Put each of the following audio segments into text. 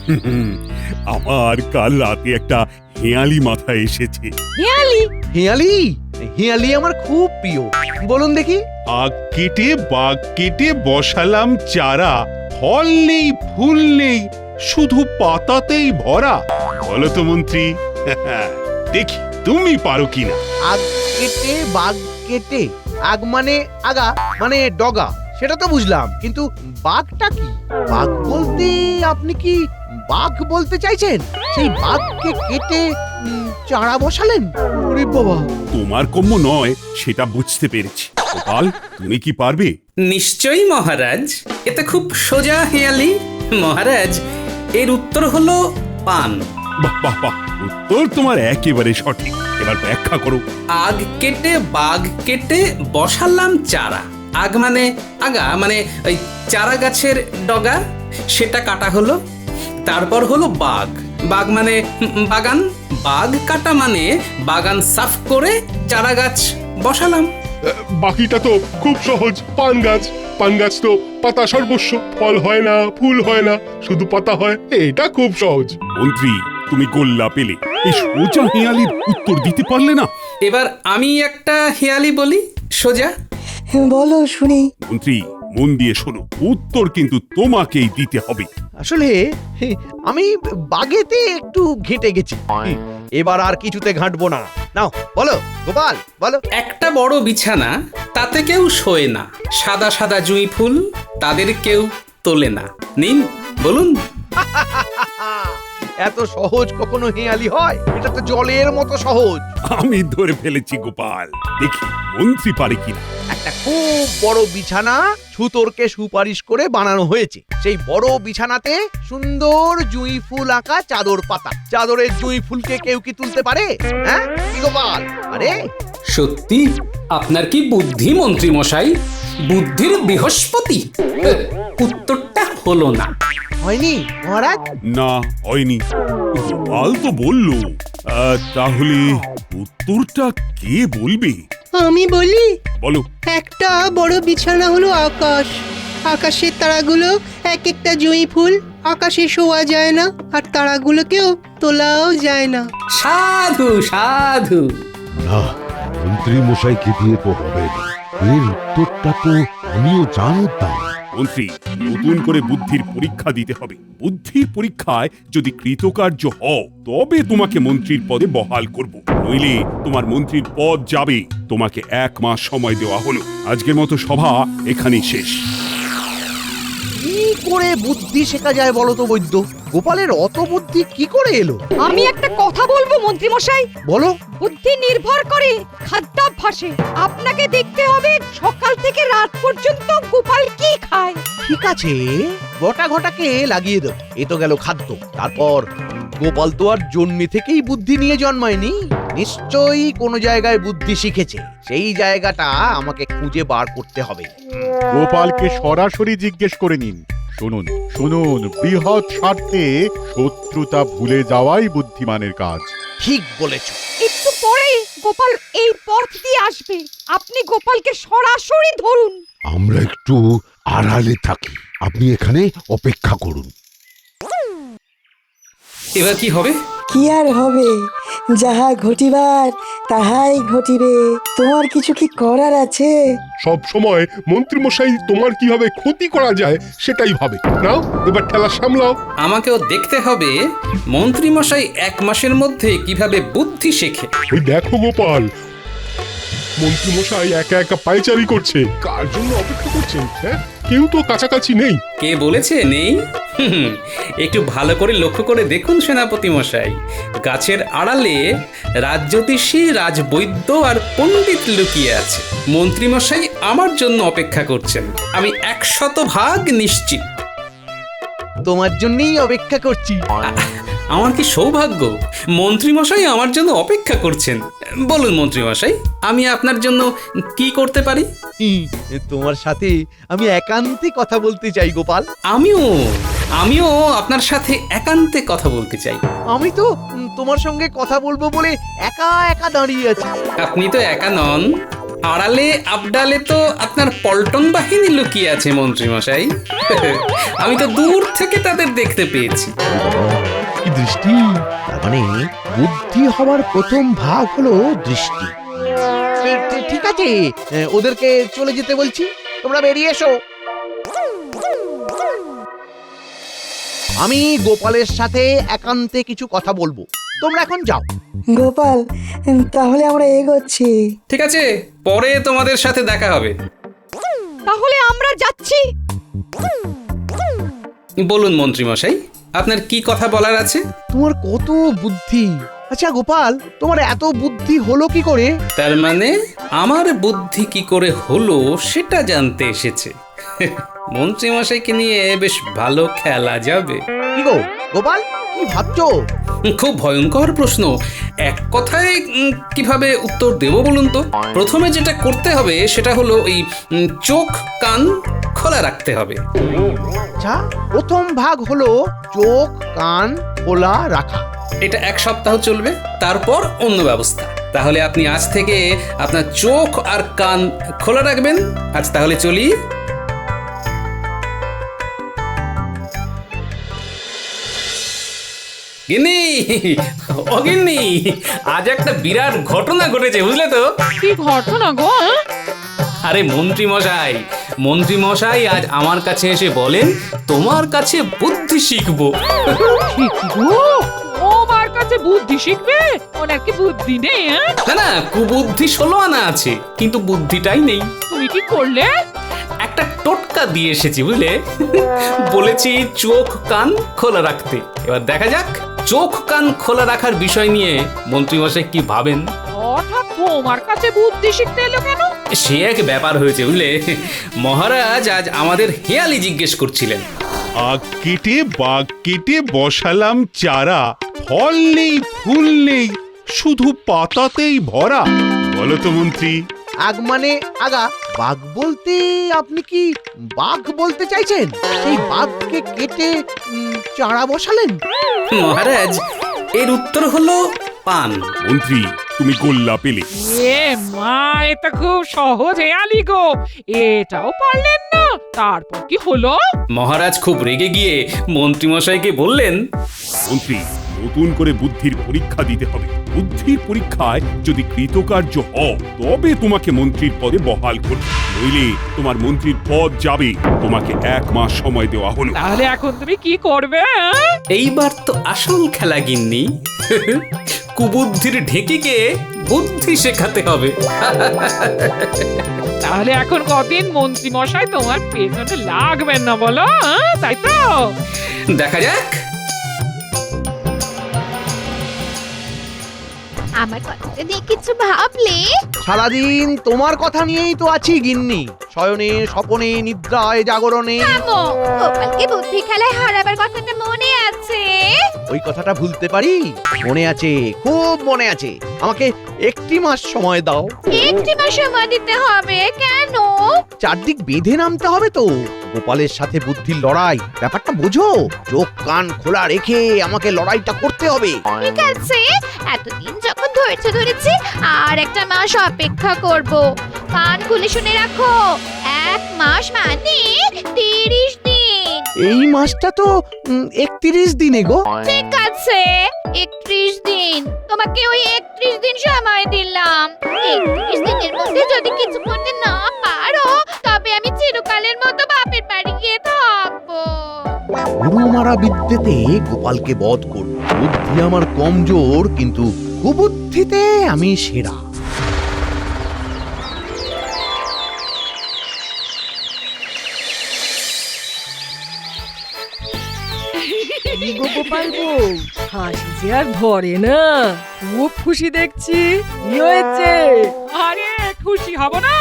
হুম, আমার কাল রাতে একটা হেঁয়ালি মাথায় এসেছে। হেয়ালি? হিয়ালি হিয়ালি আমার খুব প্রিয়, বলুন দেখি। আগ কেটে বাগ কেটে বসালাম চারা, ফল নেই ফুল নেই শুধু পাতাতেই ভরা। বলো তো মন্ত্রী, দেখি তুমি পারো কিনা। আগ কেটে বাগ কেটে, আগ মানে আগা মানে ডগা, সেটা তো বুঝলাম, কিন্তু বাঘটা কি? বাঘ বলতে আপনি কি বাঘ বলতে চাইছেন? সেই বাঘকে কেটে চারা বসালেন? ওরে বাবা! তোমার কম্য নয় সেটা বুঝতে পেরেছি। গোপাল, তুমি কি পারবে? নিশ্চয়ই মহারাজ, এটা খুব সোজা হেয়ালি। মহারাজ, এর উত্তর হলো পান। বাহ বাহ বাহ, উত্তর তোমার একেবারে সঠিক। এবার ব্যাখ্যা করো। আগ কেটে বাগ কেটে বসালাম চারা। আগ মানে আগা মানে ওই চারা গাছের ডগা, সেটা কাটা হলো। তারপর হলো বাগ, বাগ মানে বাগান। বাগ কাটা মানে বাগান সাফ করে চারা গাছ বসালাম। বাকিটা তো খুব সহজ। পান গাছ, পান গাছ তো পাতা সর্বস্ব, ফল হয় না ফুল হয় না, শুধু পাতা হয়। এটা খুব সহজ। মন্ত্রী, তুমি গোল্লা পেলে, এই সোজা হেঁয়ালির উত্তর দিতে পারলে না। এবার আমি একটা হেয়ালি বলি সোজা। বলো শুনি। মন্ত্রী, মন দিয়ে শোনো, উত্তর কিন্তু তোমাকেই দিতে হবে। আসলে আমি বাগেতে একটু ঘেঁটে গেছি, এবার আর কিছুতে ঘাঁটবো না। নাও বলো গোপাল, বলো। একটা বড় বিছানা, তাতে কেউ শোয় না। সাদা সাদা জুঁই ফুল, তাদের কেউ তোলে না। নিন, বলুন। এত সহজ কখনো হেঁয়ালি হয়? এটা তো জলের মতো সহজ। আমি ধরে ফেলেছি গোপাল, দেখি মন্ত্রী পারে কিনা। একটা খুব বড় বিছানা ছুতোরকে সুপারিশ করে বানানো হয়েছে। সেই বড় বিছানাতে সুন্দর জুঁই ফুল আঁকা চাদর পাতা। চাদরের জুঁই ফুলকে কেউ কি তুলতে পারে? হ্যাঁ কি গোপাল? আরে সত্যি আপনার কি বুদ্ধি মন্ত্রী মশাই, বুদ্ধির বৃহস্পতি। উত্তরটা হলো না। হয়নি মহারাজ? না, হয়নি। গোপাল তো বললো। তাহলে উত্তরটা কে বলবে? আমি বলি, বলো। একটা বড় বিছানা হলো আকাশ। আকাশের তারাগুলো এক একটা জুঁই ফুল। আকাশে শোয়া যায় না, আর তারাগুলোকেও তোলাও যায় না। সাধু সাধু। না, মন্ত্রী মশাইকে দিয়ে তো হবে না। এর উত্তরটা তো আমিও জানতাম। মন্ত্রী, নতুন করে বুদ্ধির পরীক্ষা দিতে হবে। বুদ্ধির পরীক্ষায় যদি কৃতকার্য হও, তবে তোমাকে মন্ত্রীর পদে বহাল করব। নইলে তোমার মন্ত্রীর পদ যাবে। তোমাকে 1 মাস সময় দেওয়া হলো। আজকের মতো সভা এখানেই শেষ। কি করে বুদ্ধি শেখা যায় বলো তো বৈদ্য? গোপালের অত বুদ্ধি কি করে এলো? আমি একটা কথা বলবো মন্ত্রী মশাই। বলো। বুদ্ধি নির্ভর করে খাদ্যাভ্যাসে। আপনাকে দেখতে হবে সকাল থেকে রাত পর্যন্ত গোপাল কি খায়। ঠিক আছে, গোটা ঘটাকে লাগিয়ে দাও। এ তো গেল খাদ্য। তারপর গোপাল তো আর জন্মে থেকেই বুদ্ধি নিয়ে জন্মায়নি। নিশ্চয়ই কোনো জায়গায় বুদ্ধি শিখেছে। সেই জায়গাটা আমাকে খুঁজে বার করতে হবে। গোপালকে সরাসরি জিজ্ঞেস করে নিন। শুনুন শুনুন, বৃহৎ স্বার্থে শত্রুতা ভুলে যাওয়াই বুদ্ধিমানের কাজ। ঠিক বলেছ। একটু পরেই গোপাল এই পথ দিয়ে আসবে। আপনি গোপালকে সরাসরি ধরুন। আমরা একটু আড়ালে থাকি, আপনি এখানে অপেক্ষা করুন। এবার কি হবে? কি আর হবে, যাহা ঘটিবার তাহাই ঘটিবে। তোমার কিছু কি করার আছে? সব সময় মন্ত্রী মশাই তোমার কিভাবে ক্ষতি করা যায় সেটাই ভাবে। নাও এবার ঠেলা সামলাও। আমাকেও দেখতে হবে মন্ত্রী মশাই 1 মাসের মধ্যে কিভাবে বুদ্ধি শেখে। ওই দেখো গোপাল, মন্ত্রী মশাই একা একা পায়চারি করছে। কার জন্য অপেক্ষা করছেন? হ্যাঁ, কেউ তো কাছাকাছি নেই। কে বলেছে নেই? একটু ভালো করে লক্ষ্য করে দেখুন সেনাপতি মশাই। গাছের আড়ালে রাজজ্যোতিষী, রাজবৈদ্য আর পণ্ডিত লুকিয়ে আছে। মন্ত্রী মশাই আমার জন্য অপেক্ষা করছেন, আমি 100% নিশ্চিত। তোমার জন্যই অপেক্ষা করছি। আমার কি সৌভাগ্য, মন্ত্রী মশাই আমার জন্য অপেক্ষা করছেন। বলুন মন্ত্রী মশাই, আমি আপনার জন্য কি করতে পারি? তোমার সাথে আমি একান্তে কথা বলতে চাই গোপাল। আমিও আপনার সাথে একান্তে কথা বলতে চাই। আমি তো তোমার সঙ্গে কথা বলবো বলে একা একা দাঁড়িয়ে আছি। আপনি তো একা নন, আড়ালে আবডালে তো আপনার পল্টন বাহিনী লুকিয়ে আছে মন্ত্রী মশাই। আমি তো দূর থেকে তাদের দেখতে পেয়েছি। কি দৃষ্টি! তার মানে বুদ্ধি হবার প্রথম ভাগ হলো দৃষ্টি। ঠিক আছে, ওদেরকে চলে যেতে বলছি, তোমরা বেরিয়ে এসো। আমি গোপালের সাথে একান্তে কিছু কথা বলবো, তোমরা এখন যাও। গোপাল, তাহলে আমরা এগোচ্ছি। ঠিক আছে, পরে তোমাদের সাথে দেখা হবে। তাহলে আমরা যাচ্ছি। বলুন মন্ত্রী মশাই, আপনার কি কথা বলার আছে? তোমার কত বুদ্ধি! আচ্ছা গোপাল, তোমার এত বুদ্ধি হলো কি করে? তার মানে আমার বুদ্ধি কি করে হলো সেটা জানতে এসেছে। মন্ত্রী মশাইকে নিয়ে বেশ ভালো খেলা যাবে। কি গো গোপাল, কি ভাবছো? খুব ভয়ঙ্কর প্রশ্ন। এক কথায় কিভাবে উত্তর দেব বলুন তো? প্রথমে যেটা করতে হবে সেটা হলো ওই চোখ কান খোলা রাখতে হবে। আচ্ছা, প্রথম ভাগ হলো চোখ কান খোলা রাখা। এটা 1 সপ্তাহ চলবে, তারপর অন্য ব্যবস্থা। তাহলে আপনি আজ থেকে আপনার চোখ আর কান খোলা রাখবেন। আজ তাহলে চলি। গিন্নি, ও গিন্নি, আজ একটা বিরাট ঘটনা ঘটেছে বুঝলে তো? কি ঘটনা গো? আরে মন্ত্রী মশাই আজ আমার কাছে এসে বলেন তোমার কাছে বুদ্ধি শিখবো। ও আমার কাছে বুদ্ধি শিখবে? ওনার কি বুদ্ধি নেই? না, কুবুদ্ধি 16 আনা আছে, কিন্তু বুদ্ধিটাই নেই। তুমি কি করলে? একটা টোটকা দিয়ে এসেছি বুঝলে। বলেছি চোখ কান খোলা রাখতে। এবার দেখা যাক চোখ কান খোলা রাখার বিষয় নিয়ে মন্ত্রী মশাই কি ভাবেন। হঠাৎ তোমার কাছে বুদ্ধি শিখতে এলো কেন? সে এক ব্যাপার হয়েছে বুঝলে। মহারাজ আজ আমাদের হেয়ালি জিজ্ঞেস করছিলেন। আগ কেটে বাগ কেটে বসালাম চারা, ফল নেই ফুল নেই, শুধু পাতাতেই ভরা। বলো তো মন্ত্রী। আগ মানে আগা। বাঘ বলতে আপনি কি বাঘ বলতে চাইছেন? সেই বাঘকে কেটে চারা বসালেন? মহারাজ, এর উত্তর হলো পান। মন্ত্রী, তুমি গোল্লা পেলে। এ মা, এটা খুব সহজ হেয়ালি গো, এটাও পারলেন না? তারপর কি হলো? মহারাজ খুব রেগে গিয়ে মন্ত্রী মশাইকে বললেন, মন্ত্রী, নতুন করে বুদ্ধির পরীক্ষা দিতে হবে। বুদ্ধির পরীক্ষায় যদি কৃতকার্য হও তবে তোমাকে মন্ত্রীর পদে বহাল করবে, নইলে তোমার মন্ত্রীর পদ যাবে। তোমাকে 1 মাস সময় দেওয়া হলো। তাহলে এখন তুমি কি করবে? এইবার তো আসল খেলা গিন্নি। কুবুদ্ধির ঢেকিকে বুদ্ধি শেখাতে হবে। তাহলে এখন কদিন মন্ত্রী মশাই তোমার পেছনে লাগবেন না বলো? তাই তো? দেখা যাক। আমার কথাটা নিয়ে কিছু ভাবলে? সারাদিন তোমার কথা নিয়েই তো আছি গিন্নি। শয়নে স্বপনে নিদ্রায় জাগরণে। থামো, গোপালকে বুদ্ধি খেলায় হারাবার কথাটা মনে আছে? ওই কথাটা ভুলতে পারি? মনে আছে, খুব মনে আছে। আমাকে 1 মাস সময় দাও। 1 মাস সময় দিতে হবে? কেন? চারদিক বেঁধে নামতে হবে তো। গোপালের সাথে বুদ্ধির লড়াই, ব্যাপারটা বোঝো। চোখ কান খোলা রেখে আমাকে লড়াইটা করতে হবে। ঠিক আছে, এতদিন যখন ধৈর্য ধরেছি, আর 1 মাস অপেক্ষা করব। কান খুলে শুনে রাখো, 1 মাস মানে 30 দিন। এই মাসটা তো 31 দিনে গো। ঠিক আছে, 31 দিন। তোমাকে ওই 31 দিন সময় দিলাম। 31 দিনের মধ্যে যদি কিছু করতে না পারো, তবে আমি চিরকালের মতো বাপের বাড়ি গিয়ে থাকবো। গুরু মারা বিদ্যেতে গোপালকে বধ করব। বুদ্ধি আমার কমজোর, কিন্তু কুবুদ্ধিতে আমি সেরা। গোপাল বউ, হাসি যে আর ধরে না। খুব খুশি দেখছি। কি হয়েছে? আরে খুশি হব না?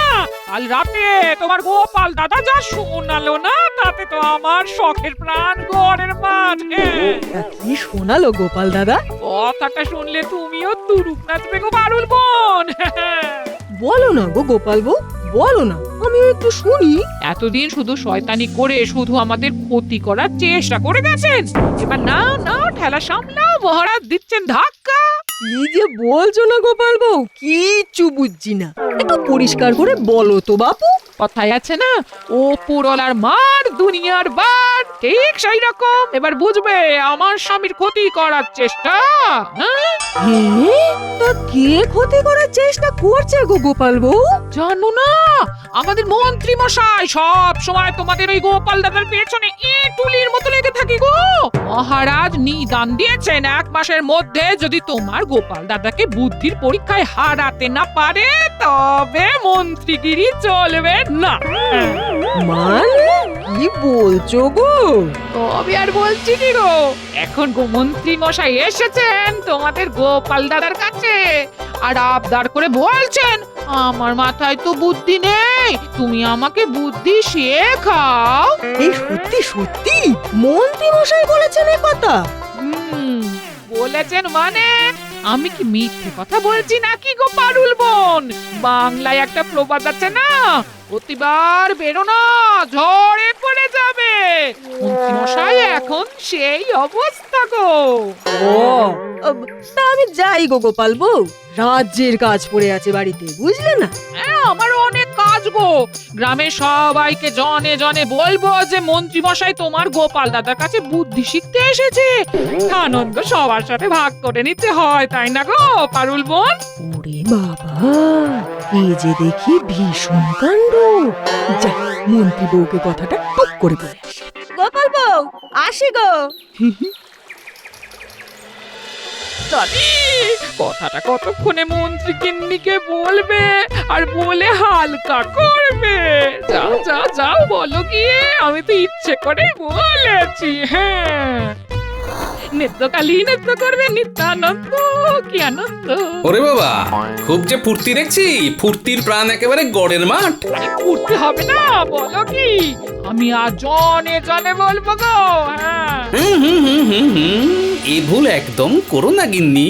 কাল রাতে তোমার গোপাল দাদা যা শোনালো না, তাতে তো আমার শখের প্রাণ ঘরের মাঝে। তা কি শোনালো গোপাল দাদা? কথাটা শুনলে তুমিও তুরুপ নাচবে গো পারুল বোন। বলো না গো গোপাল বউ, বলো না, আমিও একটু শুনি। এতদিন শুধু শয়তানি করে শুধু আমাদের ক্ষতি করার চেষ্টা করে গেছেন। এবার না ঠেলা সামলাও, মহারাজ দিচ্ছেন ধাক্কা। কি যে বলছো না গোপাল বউ, কিচ্ছু বুঝছি না। একটু পরিষ্কার করে বলো তো বাপু। কথায় আছে না, ও পুরলার মার দুনিয়ার বার, ঠিক সেই রকম এবার বুঝবে আমার স্বামীর ক্ষতি করার চেষ্টা। হ্যাঁ? তা কে ক্ষতি করার চেষ্টা করছে গো গোপাল বউ? জানো না, আমাদের মন্ত্রী মশাই সব সময় তোমাদের ওই গোপাল দাদার পেছনে ইঁটুলির মতো লেগে থাকি গো। মহারাজ নিদান দিয়েছেন 1 মাসের মধ্যে যদি তোমার গোপাল দাদাকে বুদ্ধির পরীক্ষায় হারাতে না পারে তবে মন্ত্রীগিরি চলবে না। মানে কি বলছো গো? তবে আর বলছি কি গো, এখন গো মন্ত্রী মশাই এসেছেন তোমাদের গোপাল দাদার কাছে আর আবদার করে বলছেন, আমার মাথায় তো বুদ্ধি নেই, তুমি আমাকে বুদ্ধি শেখাও। এই সত্যি সত্যি মন্ত্রী মশাই বলেছেন এই কথা? বলেছেন মানে আমি কি মিথ্যে কথা বলছি নাকি গো পারুল বোন? বাংলায় একটা প্রবাদ আছে না, প্রতিবার বেরো না ঝড়ে পড়ে যাবে। মন্ত্রী মশাই এখন সেই অবস্থা গো। ও তা আমি যাই গো গোপাল বউ, রাজ্যের কাজ পড়ে আছে বাড়িতে, বুঝলে না? হ্যাঁ, আমারও অনেক কাজ গো। গ্রামের সবাইকে জনে জনে বলবো যে মন্ত্রী মশাই তোমার গোপাল দাদার কাছে বুদ্ধি শিখতে এসেছে। আনন্দ সবার সাথে ভাগ করে নিতে হয়, তাই না গো পারুল বোন? ওরে বাবা, এই যে দেখি ভীষণ কাণ্ড। যা মন্ত্রী বউকে কথাটা টুক করে বলে আসি। গোপাল বউ আসি গো। জানি কথাটা কতক্ষণে মন্ত্রী কিন্নিকে বলবে আর বলে হালকা করবে। যাও যাও যাও বলো গিয়ে, আমি তো ইচ্ছে করে বলেছি। হ্যাঁ, নৃত্যকালী নৃত্য করবে, নিত্যানন্দ কি আনন্দ। ওরে বাবা, খুব যে ফুর্তি দেখছি, ফুর্তির প্রাণ একেবারে গড়ের মাঠ। উঠতে হবে না, বলো কি, আমি আর জনে জনে বলবো গো। হ্যাঁ, এ ভুল একদম করো না গিন্নি।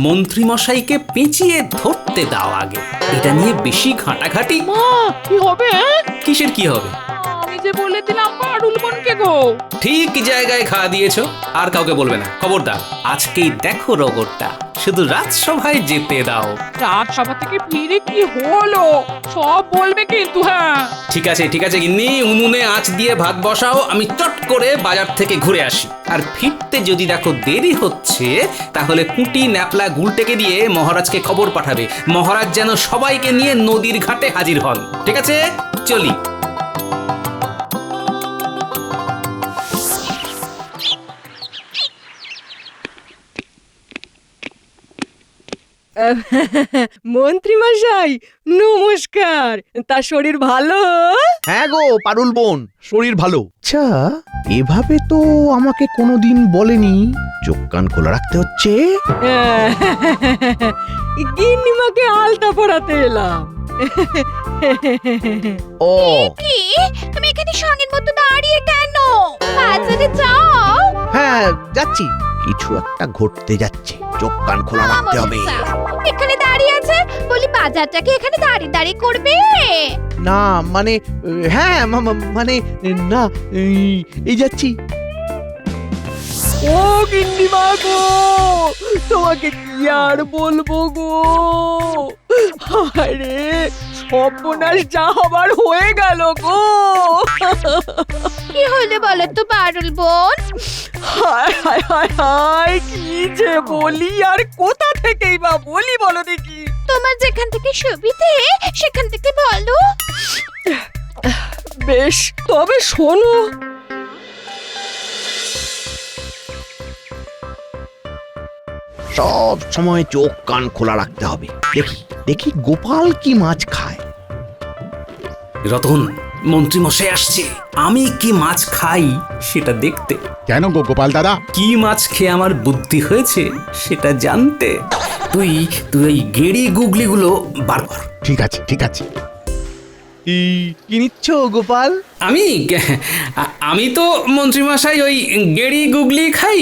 মন্ত্রী মশাইকে পেঁচিয়ে ধরতে দাও আগে, এটা নিয়ে বেশি ঘাটাঘাটি। মা কি হবে? কিসের কি হবে? আমি যে বলে দিলাম পারুল বোনকে গো। ঠিক জায়গায় খা দিয়েছো, আর কাউকে বলবে না, খবরদার। আজকেই দেখো রগরটা, শুধু রাজসভায় যেতে দাও। রাজসভা থেকে ফিরে কি হলো সব বলবে কিন্তু। হ্যাঁ ঠিক আছে গিন্নি, উনুনে আঁচ দিয়ে ভাত বসাও, আমি চট করে বাজার থেকে ঘুরে আসি। আর ফিরতে যদি দেখো দেরি হচ্ছে তাহলে কুটি ন্যাপলা গুলটেকে দিয়ে মহারাজকে খবর পাঠাবে, মহারাজ যেন সবাইকে নিয়ে নদীর ঘাটে হাজির হন। ঠিক আছে, চলি। মন্ত্রী মশাই নমস্কার। তা শরীর ভালো? হ্যাঁ গো পারুল বোন, শরীর ভালো। আচ্ছা, এভাবে তো আমাকে কোনোদিন বলেনি। চোখ কান খোলা রাখতে হচ্ছে। গিন্নিমাকে আলতা পরাতে এলাম। ও কি তুমি এখানে সঙ্গের মতো দাঁড়িয়ে কেন? বাজারে যাও। হ্যাঁ যাচ্ছি, কিছু একটা ঘটতে যাচ্ছে, চোখ কান খোলা রাখতে হবে। এখানে দাঁড়িয়ে আছে বলি, বাজারটাকে এখানে দাঁড়িয়ে দাঁড়িয়ে করবে? না মানে, হ্যাঁ মানে না, এই যাচ্ছি। ও গিন্নিমা গো, তোমাকে কি আর বলবো গো। আরে সর্বনাশ যা হবার হয়ে গেল গো। কি হলো বলো তো পারুল বোন? হায় হায় হায় হায়, কি যে বলি আর কোথা থেকেই বা বলি বলো দেখি। তোমার যেখান থেকে সুবিধে সেখান থেকে বলো। বেশ, তবে শোনো। সব সময় চোখ কান খোলা রাখতে হবে। দেখি দেখি গোপাল কি মাছ খায়। রতন, মন্ত্রী মশাই আসছে, আমি কি মাছ খাই সেটা দেখতে। কেন গো গোপাল দাদা? কি মাছ খেয়ে আমার বুদ্ধি হয়েছে সেটা জানতে। তুই ওই গেড়ি গুগলিগুলো বার কর। ঠিক আছে ঠিক আছে। কি নিচ্ছ গোপাল? আমি তো মন্ত্রী মশাই ওই গেড়ি গুগলি খাই,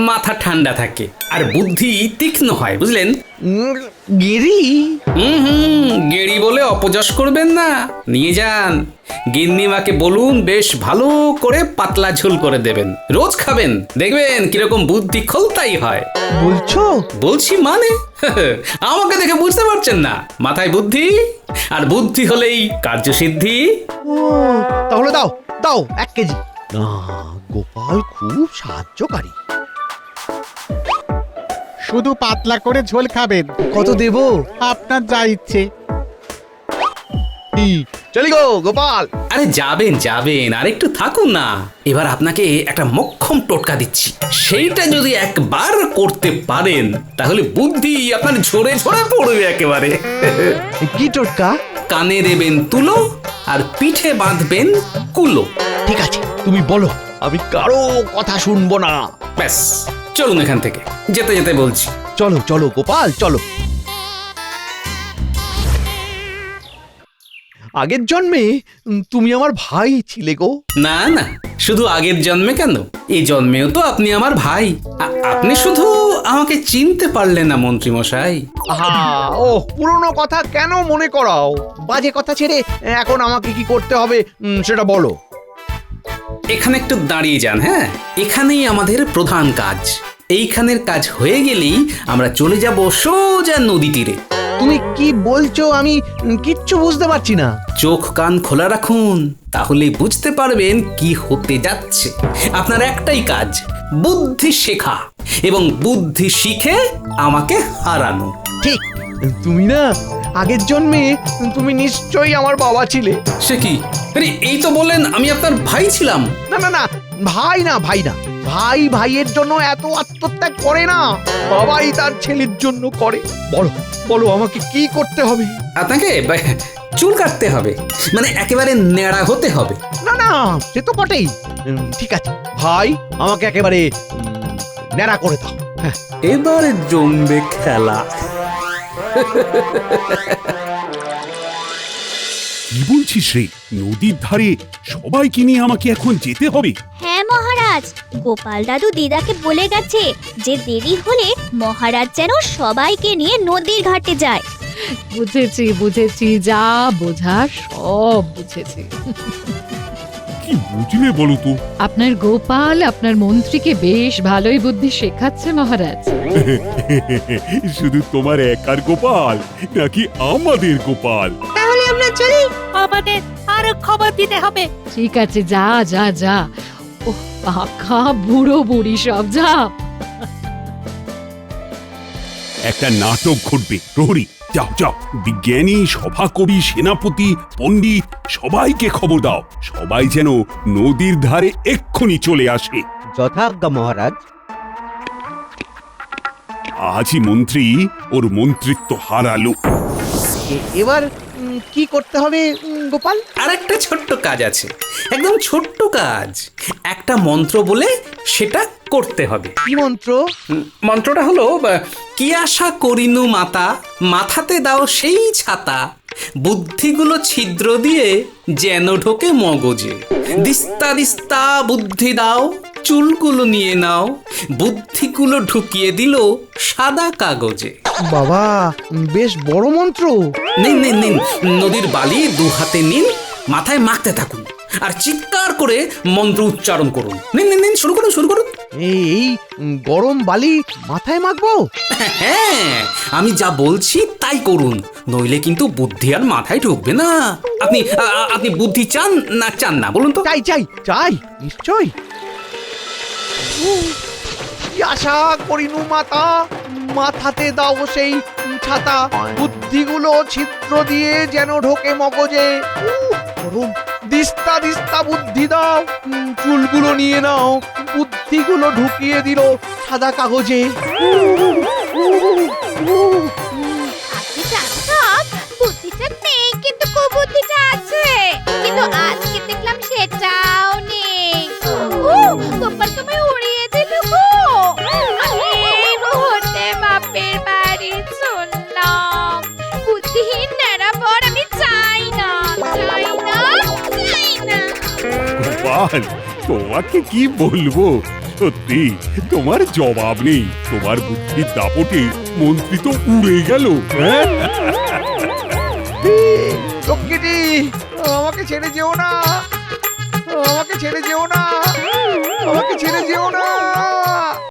মাথা ঠান্ডা থাকে আর বুদ্ধি তীক্ষ্ণ হয়, বুঝলেন? গিরি গেড়ি বলে অপযশ করবেন না, নিয়ে যান। গিন্নিমাকে বলুন বেশ ভালো করে পাতলা ঝোল করে দেবেন, রোজ খাবেন, দেখবেন কিরকম বুদ্ধি খোলতাই হয়। বলছো? বলছি মানে আমাকে দেখে বুঝতে পারছেন না? মাথায় বুদ্ধি, আর বুদ্ধি হলেই কার্যসিদ্ধি। ও তাহলে দাও দাও 1 কেজি। না, গোপাল খুব সাহায্যকারী। শুধু পাতলা করে ঝোল খাবেন, কত দেব? আপনার যা ইচ্ছে। চলি গো গোপাল। আরে যাবেন যাবেন, আর একটু থাকুন না। এবার আপনাকে একটা মোক্ষম টোটকা দিচ্ছি, সেইটা যদি একবার করতে পারেন তাহলে বুদ্ধি আপনার ঝরে ঝরে পড়বে একেবারে। কি টোটকা? কানে দেবেন তুলো আর পিঠে বাঁধবেন কুলো। ঠিক আছে, তুমি বলো, আমি কারো কথা শুনবো না। ব্যাস, চলুন এখান থেকে, যেতে যেতে বলছি। চলো চলো গোপাল চলো। আগের জন্মে তুমি আমার ভাই ছিলে গো। না না, শুধু আগের জন্মে কেন, এই জন্মেও তো আপনি আমার ভাই। আপনি শুধু আমাকে চিনতে পারলেন না মন্ত্রী মশাই। আহা, ও পুরনো কথা কেন মনে করাও? বাজে কথা ছেড়ে এখন আমাকে কি করতে হবে সেটা বলো। এখানে একটু দাঁড়িয়ে যান। হ্যাঁ, এখানেই আমাদের প্রধান কাজ। এইখানের কাজ হয়ে গেলেই আমরা চলে যাব সোজা নদী তীরে। তুমি কি বলছো? আমি কিচ্ছু বুঝতে পারছি না। চোখ কান খোলা রাখুন, তাহলে বুঝতে পারবেন কি হতে যাচ্ছে। আপনার একটাই কাজ, বুদ্ধি শেখা এবং বুদ্ধি শিখে আমাকে হারানো। ঠিক, তুমি না আগের জন্মে তুমি নিশ্চয়ই আমার বাবা ছিলে। সে কি? আরে এই তো বললেন আমি আপনার ভাই ছিলাম। না না না, ভাই না ভাই না, ভাই ভাইয়ের জন্য এত আত্মত্যাগ করে না, বাবাই তার ছেলের জন্য করে। বলো বলো, আমাকে কি করতে হবে? আপনাকে চুল কাটতে হবে, মানে একেবারে ন্যাড়া হতে হবে। না না, সে তো বটেই। ঠিক আছে ভাই, আমাকে একেবারে ন্যাড়া করে দাও। হ্যাঁ, এবারে জমবে খেলা। কি বলছিস রে? নদীর ধারে সবাইকে নিয়ে আমাকে এখন যেতে হবে? হ্যাঁ মহারাজ, গোপাল দাদু দিদাকে বলে গেছে যে দেরি হলে মহারাজ যেন সবাইকে নিয়ে নদীর ঘাটে যায়। বুঝেছি বুঝেছি, যা বোঝার সব বুঝেছি। কি বুঝলে বলো তো? আপনার গোপাল আপনার মন্ত্রীকে বেশ ভালোই বুদ্ধি শেখাচ্ছে মহারাজ। শুধু তোমার একার গোপাল নাকি আমাদের গোপাল? তাহলে আমরা চলি। আমাদের আরো খবর দিতে হবে। ঠিক আছে, যা যা যা। ও পাখা বুড়ো বুড়ি সব, যা। একটা নাটক ঘটবে প্রহরী, যাও যাও। বিজ্ঞানী, সভাকবি, সেনাপতি, পণ্ডিত সবাইকে খবর দাও, সবাই যেন নদীর ধারে এক্ষুনি চলে আসে। যথাজ্ঞা মহারাজ। আজই মন্ত্রী ওর মন্ত্রিত্ব হারালো। এবার কি করতে হবে গোপাল? আর একটা ছোট্ট কাজ আছে, একদম ছোট্ট কাজ। একটা মন্ত্র বলে সেটা করতে হবে। কি মন্ত্র? মন্ত্রটা হলো, কি আশা করিনু মাতা, মাথাতে দাও সেই ছাতা, বুদ্ধিগুলো ছিদ্র দিয়ে যেন ঢোকে মগজে, দিস্তা দিস্তা বুদ্ধি দাও, চুলগুলো নিয়ে নাও, বুদ্ধিগুলো ঢুকিয়ে দিল সাদা কাগজে। বাবা, বেশ বড় মন্ত্র। নিন নিন নিন, নদীর বালি 2 হাতে নিন, মাথায় মাখতে থাকুন আর চিৎকার করে মন্ত্র উচ্চারণ করুন। নিন নিন নিন, শুরু করুন শুরু করুন। এই গরম বালি মাথায় মাখবো? হ্যাঁ, আমি যা বলছি তাই করুন, নইলে কিন্তু বুদ্ধি আর মাথায় ঢুকবে না। আপনি বুদ্ধি চান না চান না বলুন তো? চাই চাই চাই, নিশ্চয়। কি আশা করিনু মাতা, মাথাতে দাও সেই ছাতা, বুদ্ধিগুলো ছিদ্র দিয়ে যেন ঢোকে মগজে। গরম, দিস্তা দিস্তা বুদ্ধি দাও, চুলগুলো নিয়ে নাও, বুদ্ধিগুলো ঢুকিয়ে দিল সাদা কাগজে। আপনি জানতাম বুদ্ধিটা নেই, কিন্তু কুবুদ্ধিটা আছে। কিন্তু আজকে দেখলাম সেটাও নেই। গোপাল তুমি উড়িয়ে দিল গো। আমি এই মুহূর্তে বাপের বাড়ি চললাম। বুদ্ধিহীন নেড়া পর আমি চাই না, চাই না, চাই না। গোপাল, তোমাকে কি বলবো, সত্যি তোমার জবাব নেই। তোমার বুদ্ধির দাপটে মন্ত্রী তো উড়ে গেল। হ্যাঁ লক্ষ্মীটি, আমাকে ছেড়ে যেও না, আমাকে ছেড়ে যেও না, আমাকে ছেড়ে যেও না।